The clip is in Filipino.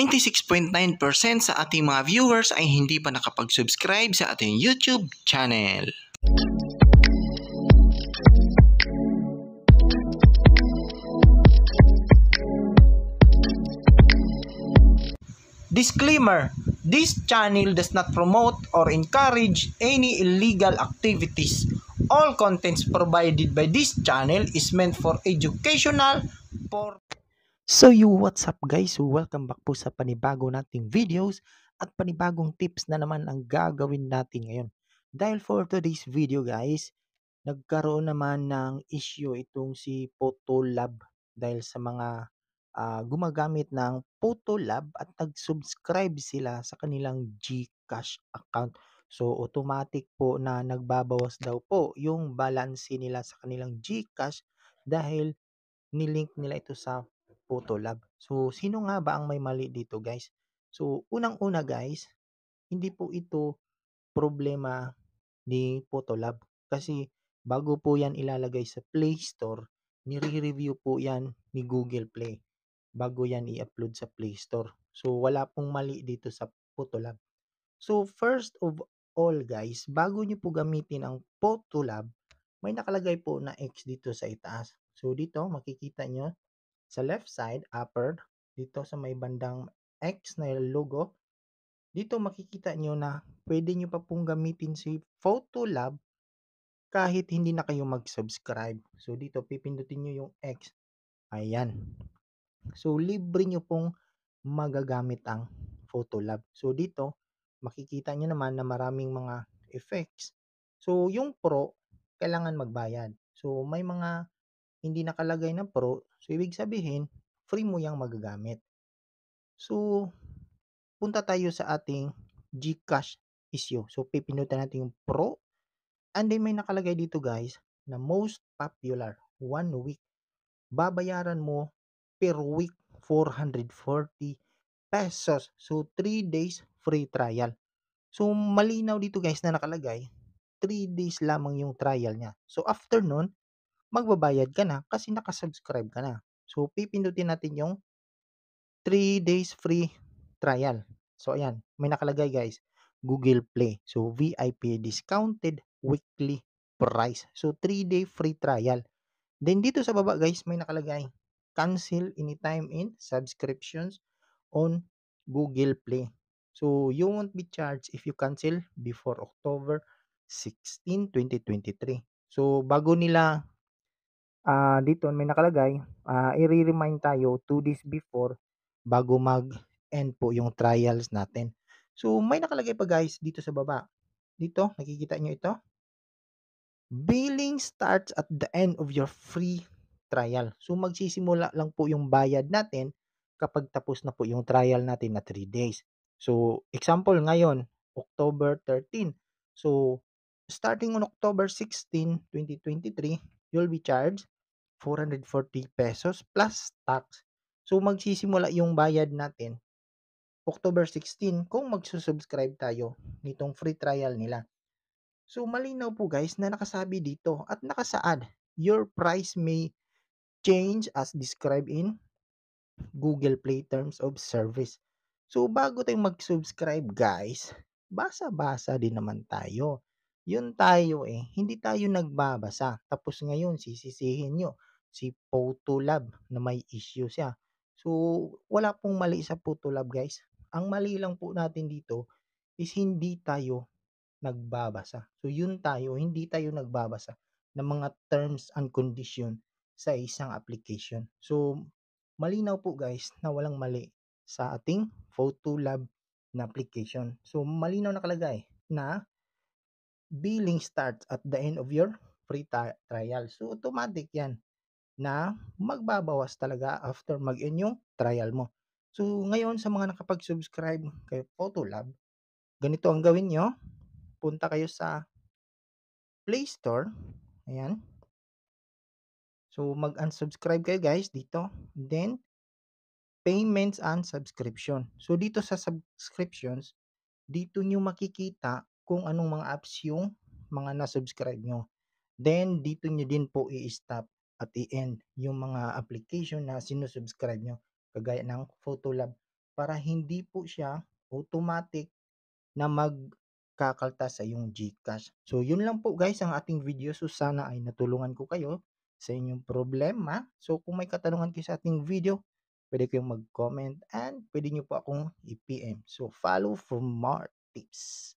96.9% sa ating mga viewers ay hindi pa nakapag-subscribe sa ating YouTube channel. Disclaimer: this channel does not promote or encourage any illegal activities. All contents provided by this channel is meant for educational purposes. So what's up guys? So welcome back po sa panibago nating videos at panibagong tips na naman ang gagawin natin ngayon. Dahil for today's video guys, nagkaroon naman ng issue itong si Photolab dahil sa mga gumagamit ng Photolab at nag-subscribe sila sa kanilang GCash account. So automatic po na nagbabawas daw po yung balance nila sa kanilang GCash dahil nilink nila ito sa Photolab. So sino nga ba ang may mali dito guys? So unang-una guys, hindi po ito problema ni Photolab kasi bago po yan ilalagay sa Play Store, nire-review po yan ni Google Play bago yan i-upload sa Play Store. So wala pong mali dito sa Photolab. So first of all guys, bago nyo po gamitin ang Photolab, may nakalagay po na X dito sa itaas. So dito makikita nyo sa left side upper, dito sa may bandang X na logo, dito makikita nyo na pwede nyo pa pong gamitin si Photolab kahit hindi na kayo mag-subscribe. So dito pipindutin nyo yung X. Ayan. So libre nyo pong magagamit ang Photolab. So dito makikita nyo naman na maraming mga effects. So yung Pro, kailangan magbayad. So may mga hindi nakalagay na Pro. So ibig sabihin, free mo yang magagamit. So punta tayo sa ating GCash issue. So pipindutin natin yung Pro. And then may nakalagay dito guys na most popular 1 week. Babayaran mo per week 440 pesos. So 3 days free trial. So malinaw dito guys na nakalagay 3 days lamang yung trial niya. So after nun, magbabayad ka na kasi nakasubscribe ka na. So pipindutin natin yung 3 days free trial. So ayan, may nakalagay guys, Google Play. So VIP discounted weekly price. So 3-day free trial. Then dito sa baba guys, may nakalagay cancel anytime in subscriptions on Google Play. So you won't be charged if you cancel before October 16, 2023. So bago nila dito may nakalagay, i-remind tayo 2 days before bago mag-end po yung trials natin. So may nakalagay pa guys dito sa baba. Dito, nakikita nyo ito? Billing starts at the end of your free trial. So magsisimula lang po yung bayad natin kapag tapos na po yung trial natin na 3 days. So example ngayon, October 13. So starting on October 16, 2023, you'll be charged 440 pesos plus tax. So magsisimula yung bayad natin October 16 kung magsusubscribe tayo nitong free trial nila. So malinaw po guys na nakasabi dito at nakasaad, your price may change as described in Google Play Terms of Service. So bago tayong mag-subscribe guys, basa-basa din naman tayo. Yun tayo hindi tayo nagbabasa. Tapos ngayon sisisihin nyo si Photolab na may issue siya. So wala pong mali sa Photolab guys. Ang mali lang po natin dito is hindi tayo nagbabasa. So yun tayo, hindi tayo nagbabasa ng mga terms and condition sa isang application. So malinaw po guys na walang mali sa ating Photolab na application. So malinaw nakalagay na billing starts at the end of your free trial. So automatic yan na magbabawas talaga after mag-end yung trial mo. So ngayon sa mga nakapag-subscribe kay Photolab, ganito ang gawin nyo. Punta kayo sa Play Store. Ayan. So mag-unsubscribe kayo guys dito. Then payments and subscription. So dito sa subscriptions, dito nyo makikita kung anong mga apps yung mga na-subscribe nyo. Then dito nyo din po i-stop at i-end yung mga application na sinusubscribe nyo kagaya ng Photolab. para hindi po siya automatic na magkakalta sa iyong GCash. So, yun lang po guys ang ating video. So, sana ay natulungan ko kayo sa inyong problema. So, kung may katanungan kayo sa ating video, pwede kayong mag-comment and pwede nyo po akong i-PM. So, follow for more tips.